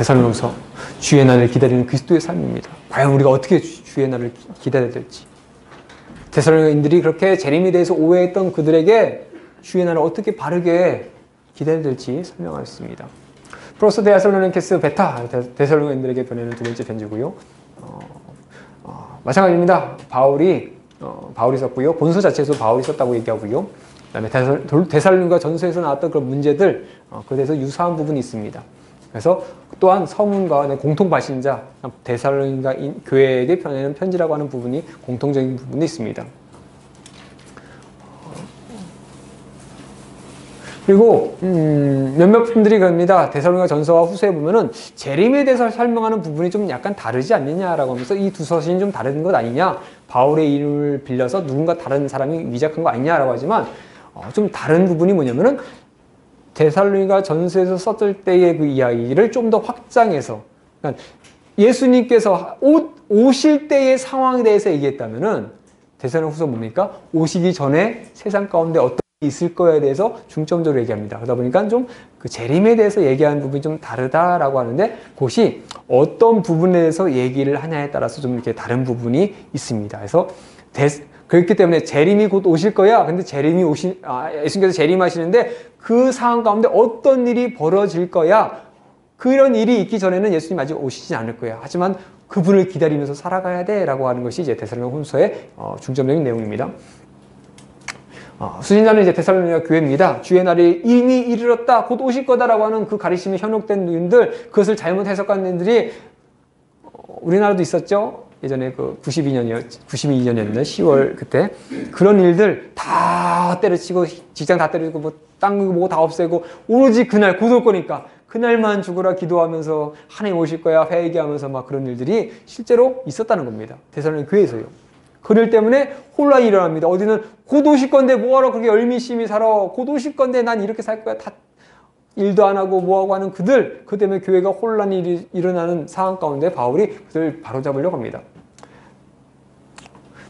데살로니가서 주의 날을 기다리는 그리스도의 삶입니다. 과연 우리가 어떻게 주의 날을 기다려야 될지. 데살로니가인들이 그렇게 재림에 대해서 오해했던 그들에게 주의 날을 어떻게 바르게 기다려야 될지 설명하였습니다. 프로스 데살로니케스 베타, 데살로니가인들에게 보내는 두 번째 편지고요. 마찬가지입니다. 바울이 썼고요. 본서 자체에서 바울이 썼다고 얘기하고요. 그 다음에 데살로니가 전서에서 나왔던 그런 문제들, 그에 대해서 유사한 부분이 있습니다. 그래서 또한 서문과 공통 발신자, 데살로니가 교회에게 보내는 편지라고 하는 부분이 공통적인 부분이 있습니다. 그리고 몇몇 분들이 그럽니다. 데살로니가 전서와 후서에 보면은 재림에 대해서 설명하는 부분이 좀 약간 다르지 않느냐라고 하면서 이 두 서신이 좀 다른 것 아니냐, 바울의 이름을 빌려서 누군가 다른 사람이 위작한 거 아니냐라고 하지만 좀 다른 부분이 뭐냐면은 데살로니가 전서에서 썼을 때의 그 이야기를 좀 더 확장해서, 그러니까 예수님께서 오실 때의 상황에 대해서 얘기했다면은 데살로니가 후서 뭡니까? 오시기 전에 세상 가운데 어떤 일이 있을 거에 대해서 중점적으로 얘기합니다. 그러다 보니까 좀 그 재림에 대해서 얘기하는 부분이 좀 다르다라고 하는데, 그것이 어떤 부분에 대해서 얘기를 하냐에 따라서 좀 이렇게 다른 부분이 있습니다. 그래서 그렇기 때문에 재림이 곧 오실 거야. 근데 예수님께서 재림하시는데 그 상황 가운데 어떤 일이 벌어질 거야. 그런 일이 있기 전에는 예수님 아직 오시지 않을 거야. 하지만 그분을 기다리면서 살아가야 돼. 라고 하는 것이 이제 데살로니가 후서의 중점적인 내용입니다. 수신자는 이제 데살로니가 교회입니다. 주의 날이 이미 이르렀다. 곧 오실 거다라고 하는 그 가르침에 현혹된 누인들, 그것을 잘못 해석한 누인들이 우리나라도 있었죠. 예전에 그 92년이었는데 10월 그때 그런 일들 다 때려치고 직장 다 때려치고 뭐 땅 뭐 다 없애고 오로지 그날 곧 올 거니까 그날만 죽으라 기도하면서 하나님 오실 거야 회개하면서 막 그런 일들이 실제로 있었다는 겁니다. 데살로니가 교회에서요. 그들 때문에 혼란이 일어납니다. 어디는 곧 오실 건데 뭐하러 그렇게 열심히 살아. 곧 오실 건데 난 이렇게 살 거야. 다 일도 안 하고 뭐하고 하는 그 때문에 교회가 혼란이 일어나는 상황 가운데 바울이 그들을 바로잡으려고 합니다.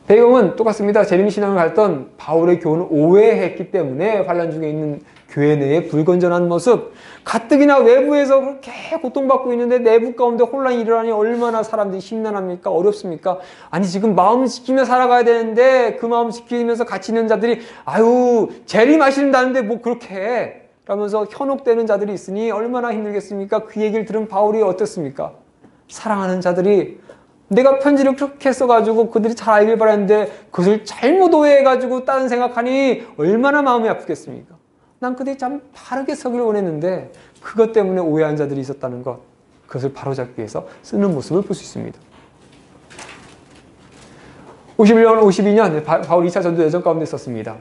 배경은 똑같습니다. 재림신앙을 갖던 바울의 교훈을 오해했기 때문에 환란 중에 있는 교회 내의 불건전한 모습, 가뜩이나 외부에서 그렇게 고통받고 있는데 내부 가운데 혼란이 일어나니 얼마나 사람들이 심란합니까? 어렵습니까? 아니 지금 마음 지키며 살아가야 되는데 그 마음 지키면서 같이 있는 자들이 아유 재림하신다는데 뭐 그렇게 해 라면서 현혹되는 자들이 있으니 얼마나 힘들겠습니까? 그 얘기를 들은 바울이 어떻습니까? 사랑하는 자들이 내가 편지를 그렇게 써가지고 그들이 잘 알길 바랐는데 그것을 잘못 오해해가지고 다른 생각하니 얼마나 마음이 아프겠습니까? 난 그들이 참 바르게 서길 원했는데 그것 때문에 오해한 자들이 있었다는 것, 그것을 바로잡기 위해서 쓰는 모습을 볼 수 있습니다. 51년, 52년 바울 2차 전도 여정 가운데 썼습니다.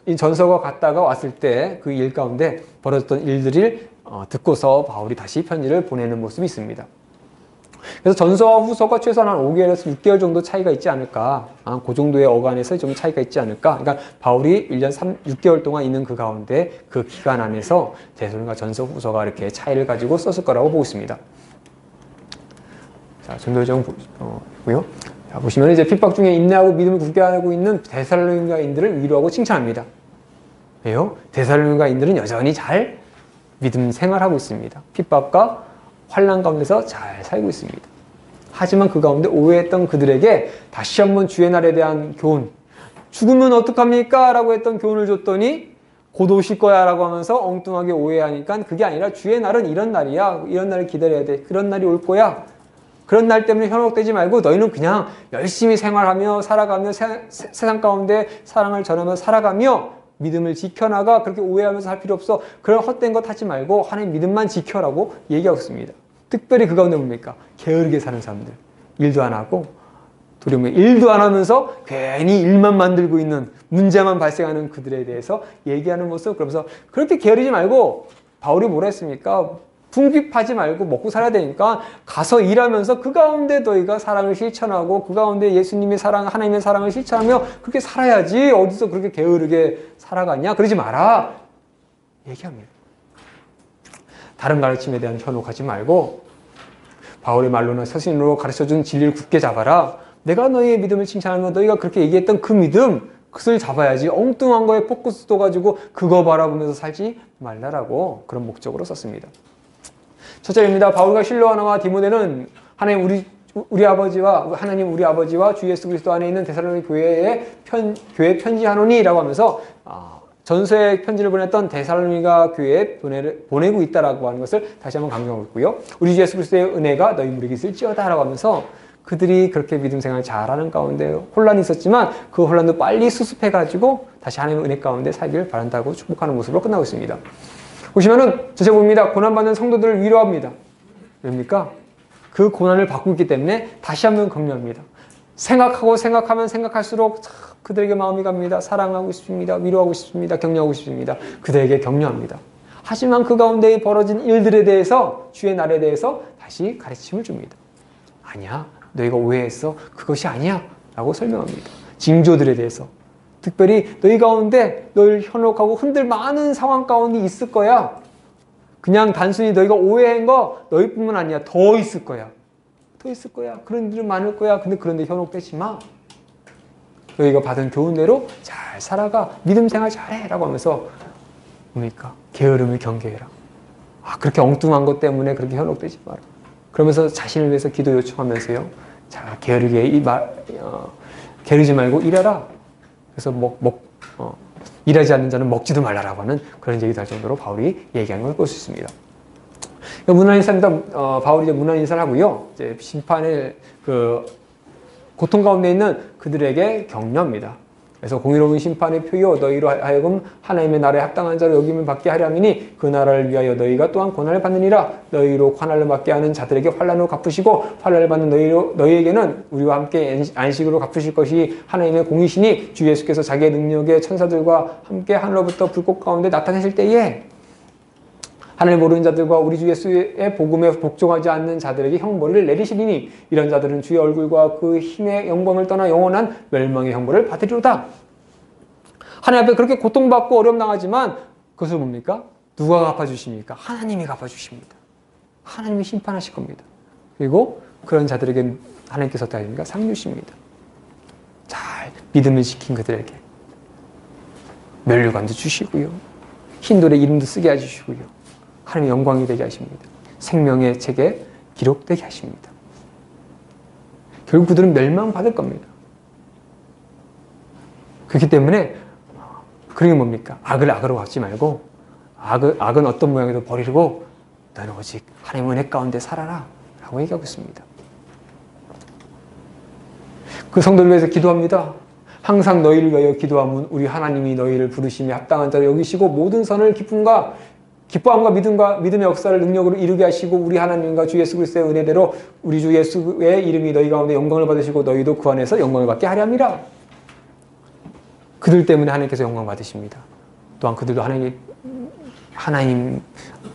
이 전서가 갔다가 왔을 때 그 일 가운데 벌어졌던 일들을 듣고서 바울이 다시 편지를 보내는 모습이 있습니다. 그래서 전서와 후서가 최소한 한 5개월에서 6개월 정도 차이가 있지 않을까. 그 정도의 어간에서 좀 차이가 있지 않을까. 그러니까 바울이 1년 6개월 동안 있는 그 가운데 그 기간 안에서 데살로니가 전서 후서가 이렇게 차이를 가지고 썼을 거라고 보고 있습니다. 자, 전도여정 보고요. 자, 보시면 이제 핍박 중에 인내하고 믿음을 굳게 하고 있는 데살로니가인들을 위로하고 칭찬합니다. 왜요? 데살로니가인들은 여전히 잘 믿음 생활하고 있습니다. 핍박과 환난 가운데서 잘 살고 있습니다. 하지만 그 가운데 오해했던 그들에게 다시 한번 주의 날에 대한 교훈, 죽으면 어떡합니까? 라고 했던 교훈을 줬더니 곧 오실 거야 라고 하면서 엉뚱하게 오해하니까 그게 아니라 주의 날은 이런 날이야. 이런 날을 기다려야 돼. 그런 날이 올 거야. 그런 날 때문에 현혹되지 말고 너희는 그냥 열심히 생활하며 살아가며 세상 가운데 사랑을 전하며 살아가며 믿음을 지켜나가. 그렇게 오해하면서 할 필요 없어. 그런 헛된 것 하지 말고 하나님 믿음만 지켜라고 얘기하고 있습니다. 특별히 그 가운데 뭡니까? 게으르게 사는 사람들. 일도 안 하고 두려움에 일도 안 하면서 괜히 일만 만들고 있는, 문제만 발생하는 그들에 대해서 얘기하는 모습. 그러면서 그렇게 게으르지 말고 바울이 뭐라 했습니까? 궁핍하지 말고 먹고 살아야 되니까 가서 일하면서 그 가운데 너희가 사랑을 실천하고 그 가운데 예수님의 사랑, 하나님의 사랑을 실천하며 그렇게 살아야지. 어디서 그렇게 게으르게 살아가냐? 그러지 마라. 얘기합니다. 다른 가르침에 대한 현혹하지 말고 바울의 말로는 서신으로 가르쳐준 진리를 굳게 잡아라. 내가 너희의 믿음을 칭찬하면 너희가 그렇게 얘기했던 그 믿음, 그것을 잡아야지. 엉뚱한 거에 포커스 둬가지고 그거 바라보면서 살지 말라라고 그런 목적으로 썼습니다. 첫째입니다. 바울과 실로아나와 디모데는 하나님 우리 아버지와 주 예수 그리스도 안에 있는 데살로니가 교회에 편지하노니라고 하면서 전서의 편지를 보냈던 데살로니가 교회에 보내고 있다라고 하는 것을 다시 한번 강조하고 있고요. 우리 주 예수 그리스도의 은혜가 너희 물에게 있을지어다라고 하면서 그들이 그렇게 믿음 생활을 잘하는 가운데 혼란이 있었지만 그 혼란도 빨리 수습해가지고 다시 하나님의 은혜 가운데 살기를 바란다고 축복하는 모습으로 끝나고 있습니다. 보시면은 전체 봅니다. 고난받는 성도들을 위로합니다. 왜입니까? 그 고난을 받고 있기 때문에 다시 한번 격려합니다. 생각하면 생각할수록 그들에게 마음이 갑니다. 사랑하고 싶습니다. 위로하고 싶습니다. 격려하고 싶습니다. 그들에게 격려합니다. 하지만 그 가운데 벌어진 일들에 대해서, 주의 날에 대해서 다시 가르침을 줍니다. 아니야, 너희가 오해했어. 그것이 아니야 라고 설명합니다. 징조들에 대해서, 특별히 너희 가운데 너희를 현혹하고 흔들 많은 상황 가운데 있을 거야. 그냥 단순히 너희가 오해한 거 너희뿐만 아니야. 더 있을 거야. 더 있을 거야. 그런 일은 많을 거야. 근데 그런데 현혹되지 마. 너희가 받은 교훈대로 잘 살아가. 믿음 생활 잘해 라고 하면서 뭡니까? 게으름을 경계해라. 그렇게 엉뚱한 것 때문에 그렇게 현혹되지 마라. 그러면서 자신을 위해서 기도 요청하면서요. 자, 게으르지 말고 일하라. 그래서 일하지 않는 자는 먹지도 말라라고 하는 그런 얘기도 할 정도로 바울이 얘기하는 걸 볼 수 있습니다. 문안 인사입니다. 바울이 이제 문안 인사를 하고요. 이제 심판의 고통 가운데 있는 그들에게 격려합니다. 그래서 공의로운 심판의 표요 너희로 하여금 하나님의 나라에 합당한 자로 여김을 받게 하려 함이니 그 나라를 위하여 너희가 또한 고난을 받느니라. 너희로 고난을 받게 하는 자들에게 환난으로 갚으시고 환난을 받는 너희에게는 우리와 함께 안식으로 갚으실 것이 하나님의 공이시니 주 예수께서 자기의 능력의 천사들과 함께 하늘로부터 불꽃 가운데 나타내실 때에 하나님 모르는 자들과 우리 주 예수의 복음에 복종하지 않는 자들에게 형벌을 내리시리니 이런 자들은 주의 얼굴과 그 힘의 영광을 떠나 영원한 멸망의 형벌을 받으리로다. 하나님 앞에 그렇게 고통받고 어려움 당하지만 그것을 뭡니까? 누가 갚아주십니까? 하나님이 갚아주십니다. 하나님이 심판하실 겁니다. 그리고 그런 자들에게 하나님께서 어떻게 하십니까? 상 주십니다. 잘 믿음을 지킨 그들에게 면류관도 주시고요. 흰돌에 이름도 쓰게 해주시고요. 하나님의 영광이 되게 하십니다. 생명의 책에 기록되게 하십니다. 결국 그들은 멸망받을 겁니다. 그렇기 때문에 그런 게 뭡니까? 악을 악으로 갚지 말고 악은 어떤 모양이도 버리고 너는 오직 하나님의 은혜 가운데 살아라 라고 얘기하고 있습니다. 그 성도를 위해서 기도합니다. 항상 너희를 위하여 기도하면 우리 하나님이 너희를 부르심에 합당한 자로 여기시고 모든 선을 기뻐함과 믿음의 역사를 능력으로 이루게 하시고 우리 하나님과 주 예수 그리스도의 은혜대로 우리 주 예수의 이름이 너희 가운데 영광을 받으시고 너희도 그 안에서 영광을 받게 하려 함이라. 그들 때문에 하나님께서 영광 받으십니다. 또한 그들도 하나님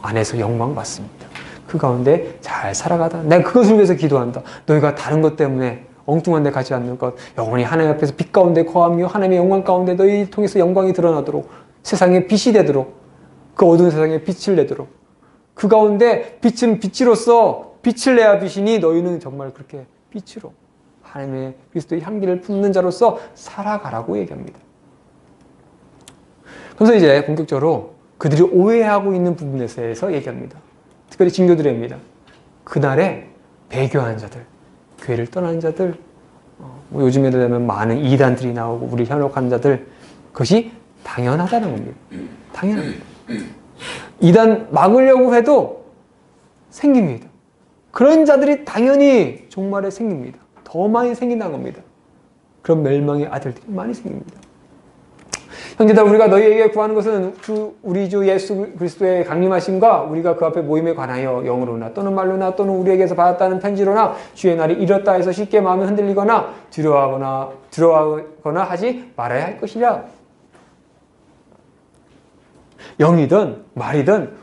안에서 영광 받습니다. 그 가운데 잘 살아가다. 내가 그것을 위해서 기도한다. 너희가 다른 것 때문에 엉뚱한 데 가지 않는 것, 영원히 하나님 앞에서 빛 가운데 거하며 하나님의 영광 가운데 너희 통해서 영광이 드러나도록 세상에 빛이 되도록 그 어두운 세상에 빛을 내도록 그 가운데 빛은 빛으로서 빛을 내야 빛이니 너희는 정말 그렇게 빛으로 하나님의 그리스도의 향기를 품는 자로서 살아가라고 얘기합니다. 그래서 이제 본격적으로 그들이 오해하고 있는 부분에 대해서 얘기합니다. 특별히 징조들입니다. 그날에 배교한 자들, 교회를 떠난 자들, 요즘에도 되면 많은 이단들이 나오고 우리 현혹한 자들, 그것이 당연하다는 겁니다. 당연합니다. 이단 막으려고 해도 생깁니다. 그런 자들이 당연히 종말에 생깁니다. 더 많이 생긴다는 겁니다. 그런 멸망의 아들들이 많이 생깁니다. 형제들, 우리가 너희에게 구하는 것은 우리 주 예수 그리스도의 강림하심과 우리가 그 앞에 모임에 관하여 영으로나 또는 말로나 또는 우리에게서 받았다는 편지로나 주의 날이 이렇다 해서 쉽게 마음이 흔들리거나 두려워하거나 하지 말아야 할 것이라. 영이든 말이든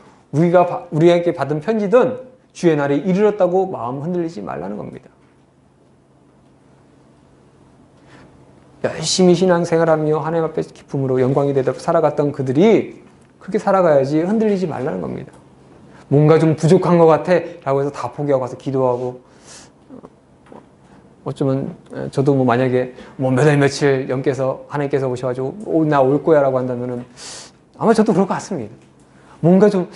우리에게 받은 편지든 주의 날이 이르렀다고 마음 흔들리지 말라는 겁니다. 열심히 신앙생활하며 하나님 앞에 기쁨으로 영광이 되도록 살아갔던 그들이 그렇게 살아가야지 흔들리지 말라는 겁니다. 뭔가 좀 부족한 것 같아 라고 해서 다 포기하고 가서 기도하고 어쩌면 저도 만약에 몇 월 며칠 영께서 하나님께서 오셔가지고 나 올 거야 라고 한다면은 아마 저도 그럴 것 같습니다. 뭔가 좀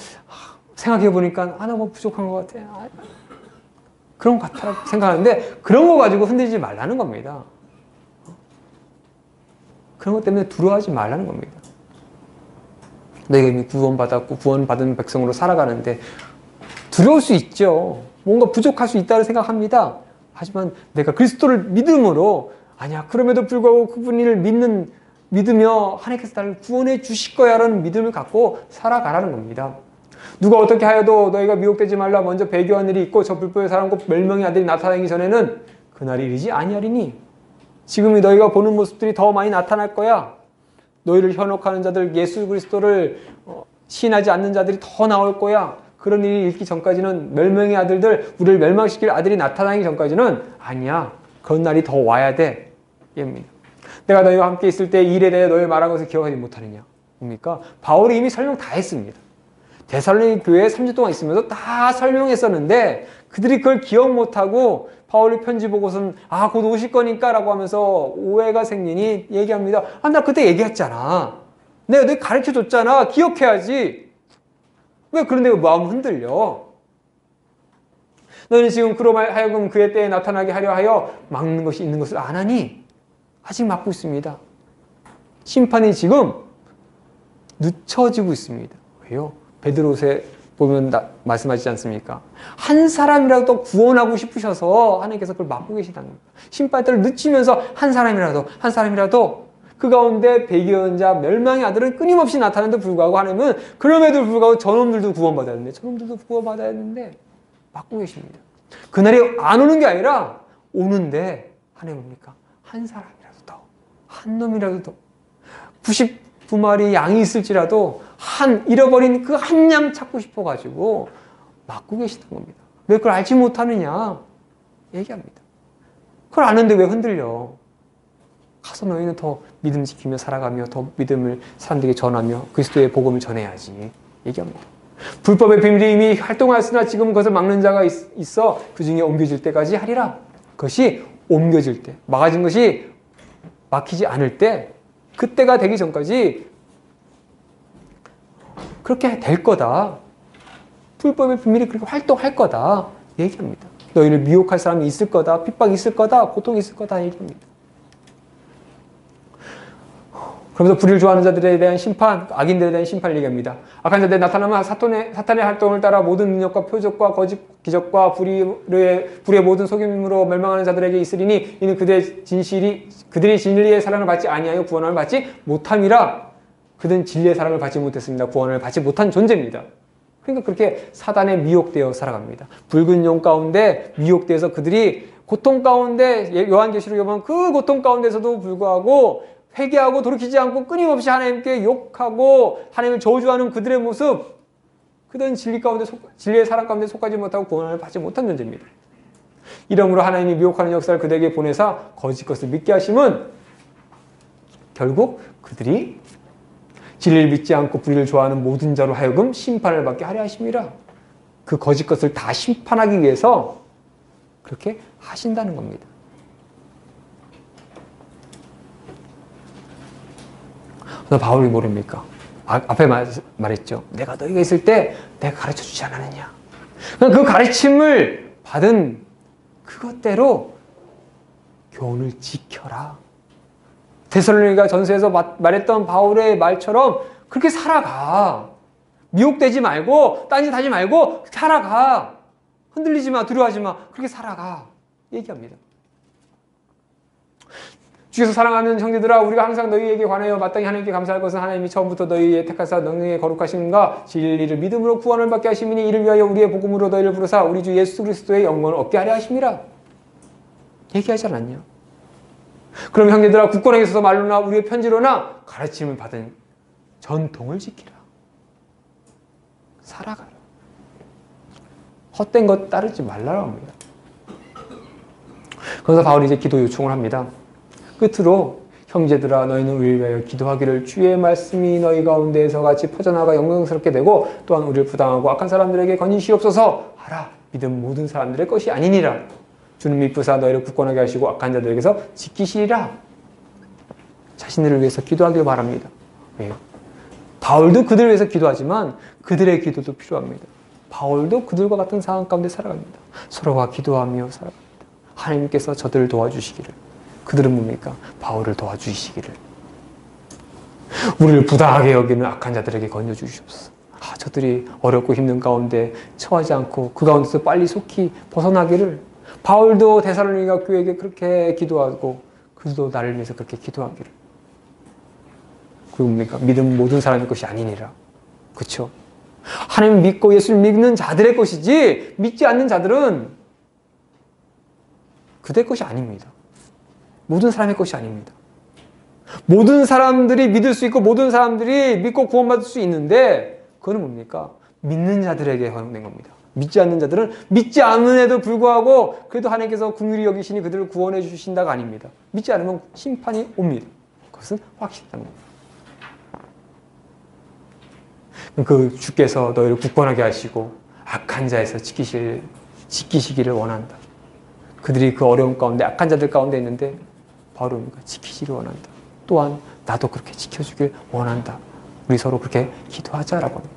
생각해보니까 나 뭐 부족한 것 같아. 그런 것 같다라고 생각하는데 그런 거 가지고 흔들리지 말라는 겁니다. 그런 것 때문에 두려워하지 말라는 겁니다. 너희가 이미 구원받았고 구원받은 백성으로 살아가는데 두려울 수 있죠. 뭔가 부족할 수 있다고 생각합니다. 하지만 내가 그리스도를 믿음으로 아니야 그럼에도 불구하고 그분을 믿으며 하나님께서 나를 구원해 주실 거야 라는 믿음을 갖고 살아가라는 겁니다. 누가 어떻게 하여도 너희가 미혹되지 말라. 먼저 배교한 일이 있고 저 불법의 사람 곧 멸망의 아들이 나타나기 전에는 그날이 이르지 아니하리니 지금이 너희가 보는 모습들이 더 많이 나타날 거야. 너희를 현혹하는 자들, 예수 그리스도를 시인하지 않는 자들이 더 나올 거야. 그런 일이 있기 전까지는 멸망의 아들들, 우리를 멸망시킬 아들이 나타나기 전까지는 아니야. 그런 날이 더 와야 돼. 입니다. 내가 너희와 함께 있을 때 일에 대해 너희 말한 것을 기억하지 못하느냐. 뭡니까? 바울이 이미 설명 다 했습니다. 데살로니가 교회에 3주 동안 있으면서 다 설명했었는데 그들이 그걸 기억 못하고 바울의 편지 보고서는 곧 오실 거니까 라고 하면서 오해가 생기니 얘기합니다. 나 그때 얘기했잖아. 내가 너 가르쳐줬잖아. 기억해야지. 왜 그런데 마음 흔들려? 너는 지금 그로 하여금 그의 때에 나타나게 하려 하여 막는 것이 있는 것을 안 하니? 아직 막고 있습니다. 심판이 지금 늦춰지고 있습니다. 왜요? 베드로에 보면 말씀하시지 않습니까? 한 사람이라도 구원하고 싶으셔서 하나님께서 그걸 막고 계시다는 겁니다. 심판 때를 늦추면서 한 사람이라도 그 가운데 배교자 멸망의 아들은 끊임없이 나타나는데 불구하고 하나님은 그럼에도 불구하고 저놈들도 구원받아야 되는데 막고 계십니다. 그날이 안 오는 게 아니라 오는데 하나님 뭡니까? 한 사람이라도 더, 한 놈이라도 더 99마리 양이 있을지라도 잃어버린 그 한 양 찾고 싶어가지고 막고 계시던 겁니다. 왜 그걸 알지 못하느냐? 얘기합니다. 그걸 아는데 왜 흔들려? 가서 너희는 더 믿음 지키며 살아가며 더 믿음을 사람들에게 전하며 그리스도의 복음을 전해야지. 얘기합니다. 불법의 비밀이 이미 활동하였으나 지금 그것을 막는 자가 있어 그 중에 옮겨질 때까지 하리라. 그것이 옮겨질 때, 막아진 것이 막히지 않을 때, 그때가 되기 전까지 그렇게 될 거다. 불법의 비밀이 그렇게 활동할 거다. 얘기합니다. 너희를 미혹할 사람이 있을 거다. 핍박이 있을 거다. 고통이 있을 거다. 얘기합니다. 그러면서 불의를 좋아하는 자들에 대한 심판, 악인들에 대한 심판을 얘기합니다. 악한 자들이 나타나면 사탄의 활동을 따라 모든 능력과 표적과 거짓 기적과 불의 모든 속임으로 멸망하는 자들에게 있으리니 이는 그들이 진리의 사랑을 받지 아니하여 구원을 받지 못함이라. 그들은 진리의 사랑을 받지 못했습니다. 구원을 받지 못한 존재입니다. 그러니까 그렇게 사단에 미혹되어 살아갑니다. 붉은 용 가운데 미혹되어서 그들이 고통 가운데 요한계시록에 보면 그 고통 가운데서도 불구하고 회개하고 돌이키지 않고 끊임없이 하나님께 욕하고 하나님을 저주하는 그들의 모습, 그들은 진리의 사랑 가운데 속하지 못하고 구원을 받지 못한 존재입니다. 이러므로 하나님이 미혹하는 역사를 그들에게 보내사 거짓 것을 믿게 하심은 결국 그들이 진리를 믿지 않고 불의를 좋아하는 모든 자로 하여금 심판을 받게 하려 하심이라. 그 거짓 것을 다 심판하기 위해서 그렇게 하신다는 겁니다. 바울이 모릅니까? 앞에 말했죠. 내가 너희가 있을 때 내가 가르쳐주지 않았느냐. 그 가르침을 받은 그것대로 교훈을 지켜라. 데살로니가 전서에서 말했던 바울의 말처럼 그렇게 살아가. 미혹되지 말고 딴짓 하지 말고 살아가. 흔들리지 마. 두려워하지 마. 그렇게 살아가. 얘기합니다. 주께서 사랑하는 형제들아, 우리가 항상 너희에게 관하여 마땅히 하나님께 감사할 것은 하나님이 처음부터 너희의 택하사 너희의 거룩하심과 진리를 믿음으로 구원을 받게 하심이니 이를 위하여 우리의 복음으로 너희를 부르사 우리 주 예수 그리스도의 영광을 얻게 하려 하심이라. 얘기하지 않았냐? 그럼 형제들아, 굳건하게 있어서 말로나 우리의 편지로나 가르침을 받은 전통을 지키라. 살아가라. 헛된 것 따르지 말라고 합니다. 그래서 바울이 이제 기도 요청을 합니다. 끝으로 형제들아, 너희는 우리를 위하여 기도하기를 주의 말씀이 너희 가운데에서 같이 퍼져나가 영광스럽게 되고 또한 우리를 부당하고 악한 사람들에게 건지시옵소서 하라. 믿음 모든 사람들의 것이 아니니라. 주는 미쁘사 너희를 굳건하게 하시고 악한 자들에게서 지키시리라. 자신들을 위해서 기도하길 바랍니다. 왜요? 바울도 그들을 위해서 기도하지만 그들의 기도도 필요합니다. 바울도 그들과 같은 상황 가운데 살아갑니다. 서로가 기도하며 살아갑니다. 하나님께서 저들을 도와주시기를. 그들은 뭡니까? 바울을 도와주시기를. 우리를 부당하게 여기는 악한 자들에게 건져주시옵소서. 저들이 어렵고 힘든 가운데 처하지 않고 그 가운데서 빨리 속히 벗어나기를. 바울도 데살로니가 교회에게 그렇게 기도하고 그들도 나를 위해서 그렇게 기도하기를. 그리고 뭡니까? 믿음 모든 사람의 것이 아니니라. 그렇죠? 하나님 믿고 예수를 믿는 자들의 것이지 믿지 않는 자들은 그들의 것이 아닙니다. 모든 사람의 것이 아닙니다. 모든 사람들이 믿을 수 있고 모든 사람들이 믿고 구원받을 수 있는데 그거는 뭡니까? 믿는 자들에게 허용된 겁니다. 믿지 않는 자들은 믿지 않음에도 불구하고 그래도 하나님께서 긍휼히 여기시니 그들을 구원해 주신다가 아닙니다. 믿지 않으면 심판이 옵니다. 그것은 확실합니다. 그 주께서 너희를 굳건하게 하시고 악한 자에서 지키시기를 원한다. 그들이 그 어려움 가운데 악한 자들 가운데 있는데 바로 지키시기를 원한다. 또한 나도 그렇게 지켜주길 원한다. 우리 서로 그렇게 기도하자라고 합니다.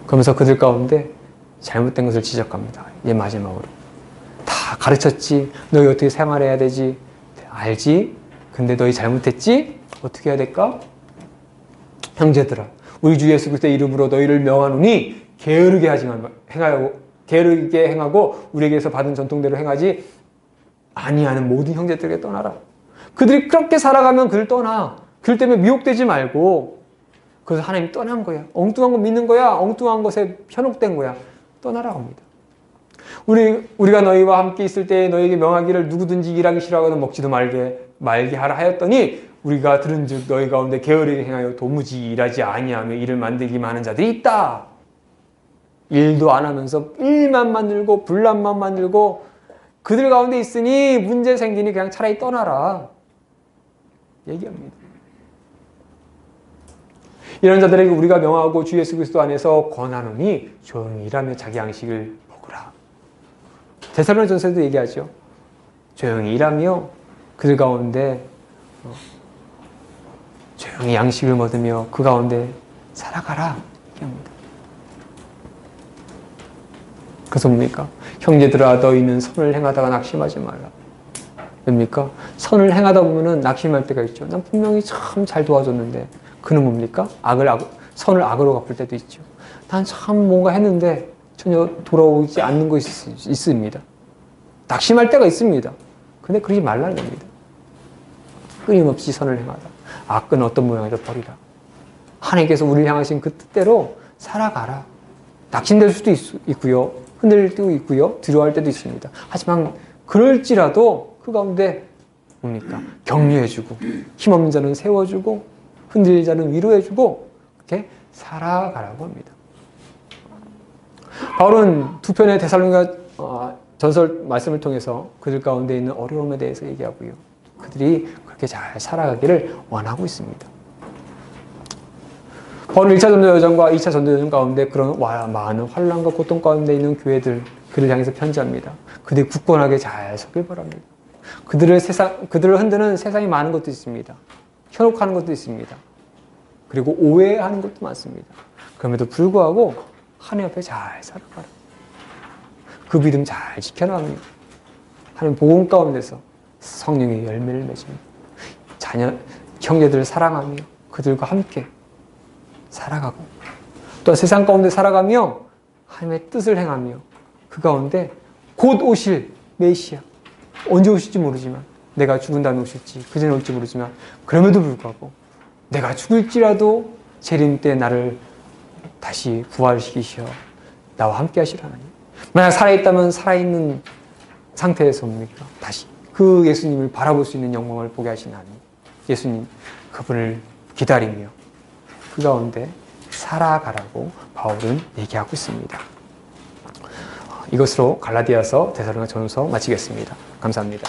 그러면서 그들 가운데 잘못된 것을 지적합니다. 이제 마지막으로. 다 가르쳤지. 너희 어떻게 생활해야 되지. 알지. 근데 너희 잘못했지. 어떻게 해야 될까? 형제들아, 우리 주 예수 그리스도의 이름으로 너희를 명하노니 게으르게 행하고 우리에게서 받은 전통대로 행하지 아니하는 모든 형제들에게 떠나라. 그들이 그렇게 살아가면 그들 떠나. 그들 때문에 미혹되지 말고. 그래서 하나님이 떠난 거야. 엉뚱한 거 믿는 거야. 엉뚱한 것에 현혹된 거야. 떠나라고 합니다. 우리가 너희와 함께 있을 때 너희에게 명하기를 누구든지 일하기 싫어하거든 먹지도 말게 하라 하였더니 우리가 들은즉 너희 가운데 게으르게 행하여 도무지 일하지 아니하며 일을 만들기만 하는 자들이 있다. 일도 안 하면서 일만 만들고 분란만 만들고 그들 가운데 있으니 문제 생기니 그냥 차라리 떠나라. 얘기합니다. 이런 자들에게 우리가 명하고 주 예수 그리스도 안에서 권하노니 조용히 일하며 자기 양식을 먹으라. 데살로니가전서에도 얘기하죠. 조용히 일하며 그들 가운데 조용히 양식을 먹으며 그 가운데 살아가라. 얘기합니다. 그래서 뭡니까? 형제들아 너희는 선을 행하다가 낙심하지 말라. 뭡니까? 선을 행하다 보면은 낙심할 때가 있죠. 난 분명히 참 잘 도와줬는데 그는 뭡니까? 선을 악으로 갚을 때도 있죠. 난 참 뭔가 했는데 전혀 돌아오지 않는 것이 있습니다. 낙심할 때가 있습니다. 근데 그러지 말라는 겁니다. 끊임없이 선을 행하다. 악은 어떤 모양이든 버리라. 하나님께서 우리를 향하신 그 뜻대로 살아가라. 낙심될 수도 있고요. 흔들릴 때도 있고요. 두려워할 때도 있습니다. 하지만 그럴지라도 그 가운데 뭡니까? 격려해주고 힘없는 자는 세워주고 흔들릴 자는 위로해주고 그렇게 살아가라고 합니다. 바울은 두 편의 데살로니가 전설 말씀을 통해서 그들 가운데 있는 어려움에 대해서 얘기하고요. 그들이 그렇게 잘 살아가기를 원하고 있습니다. 바울은 1차 전도여정과 2차 전도여정 가운데 그런 많은 환난과 고통 가운데 있는 교회들 그를 향해서 편지합니다. 그들이 굳건하게 잘 서길 바랍니다. 그들을 흔드는 세상이 많은 것도 있습니다. 현혹하는 것도 있습니다. 그리고 오해하는 것도 많습니다. 그럼에도 불구하고 하나님 앞에 잘 살아가라. 그 믿음 잘 지켜나가며 하나님 복음 가운데서 성령의 열매를 맺으며 형제들을 사랑하며 그들과 함께 살아가고 또 세상 가운데 살아가며 하나님의 뜻을 행하며 그 가운데 곧 오실 메시아 언제 오실지 모르지만 내가 죽은 다음에 오실지 그 전에 올지 모르지만 그럼에도 불구하고 내가 죽을지라도 재림 때 나를 다시 부활시키시어 나와 함께 하시라 하나님. 만약 살아있다면 살아있는 상태에서 뭡니까? 다시 그 예수님을 바라볼 수 있는 영광을 보게 하신 하나님. 예수님 그분을 기다리며 그 가운데 살아가라고 바울은 얘기하고 있습니다. 이것으로 갈라디아서 데살로니가 전서 마치겠습니다. 감사합니다.